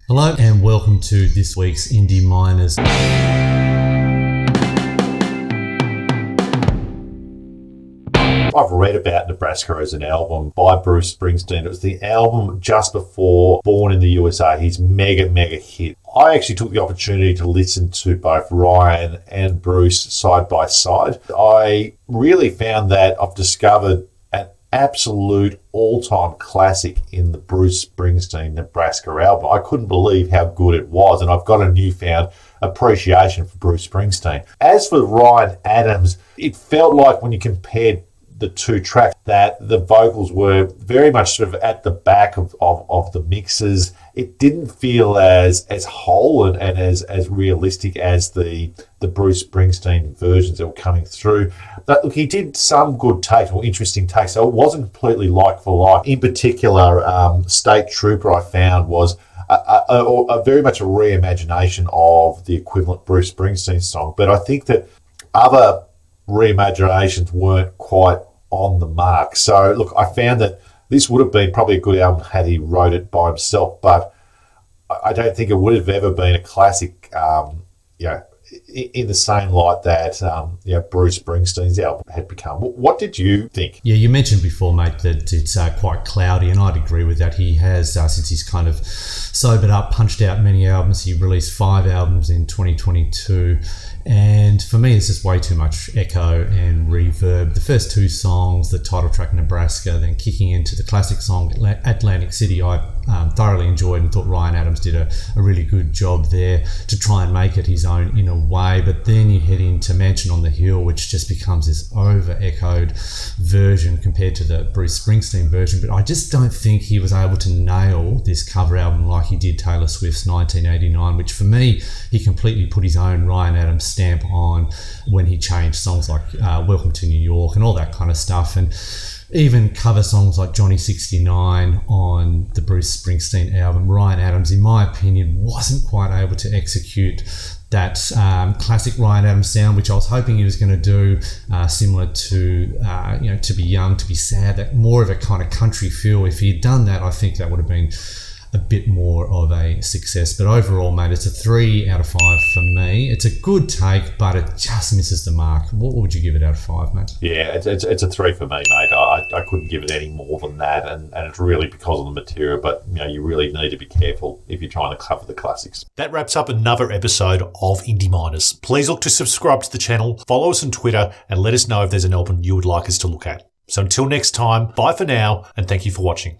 Hello and welcome to this week's Indie Miners. I've read about Nebraska as an album by Bruce Springsteen. It was the album just before Born in the USA, his mega hit. I actually took the opportunity to listen to both Ryan and Bruce side by side. I really found that I've discovered an absolute all-time classic in the Bruce Springsteen Nebraska album. I couldn't believe how good it was, and I've got a newfound appreciation for Bruce Springsteen. As for Ryan Adams, it felt like when you compared the two tracks that the vocals were very much sort of at the back of the mixes. It didn't feel as whole and as realistic as the Bruce Springsteen versions that were coming through. But look, he did some good takes or interesting takes, so it wasn't completely like for like. In particular, State Trooper I found was a very much a reimagination of the equivalent Bruce Springsteen song, but I think that other reimaginations weren't quite on the mark. So look, I found that this would have been probably a good album had he wrote it by himself, but I don't think it would have ever been a classic, in the same light that Bruce Springsteen's album had become. What did you think? Yeah, you mentioned before, mate, that it's quite cloudy, and I'd agree with that. He has, since he's kind of sobered up, punched out many albums. He released 5 albums in 2022, and for me, it's just way too much echo and reverb. The first 2 songs, the title track Nebraska, then kicking into the classic song Atlantic City, I thoroughly enjoyed and thought Ryan Adams did a really good job there to try and make it his own in a way. But then you head into Mansion on the Hill, which just becomes this over-echoed version compared to the Bruce Springsteen version. But I just don't think he was able to nail this cover album like he did Taylor Swift's 1989, which for me, he completely put his own Ryan Adams stamp on when he changed songs like Welcome to New York and all that kind of stuff. And even cover songs like Johnny 69 on the Bruce Springsteen album, Ryan Adams, in my opinion, wasn't quite able to execute that classic Ryan Adams sound, which I was hoping he was going to do, similar to, To Be Young, To Be Sad, that more of a kind of country feel. If he had done that, I think that would have been a bit more of a success. But overall, mate, it's a 3 out of 5 for me. It's a good take, but it just misses the mark. What would you give it out of 5, mate? Yeah, it's a 3 for me, mate. I couldn't give it any more than that, and it's really because of the material, but you really need to be careful if you're trying to cover the classics. That wraps up another episode of Indie Miners. Please look to subscribe to the channel, follow us on Twitter, and let us know if there's an album you would like us to look at. So until next time, bye for now, and thank you for watching.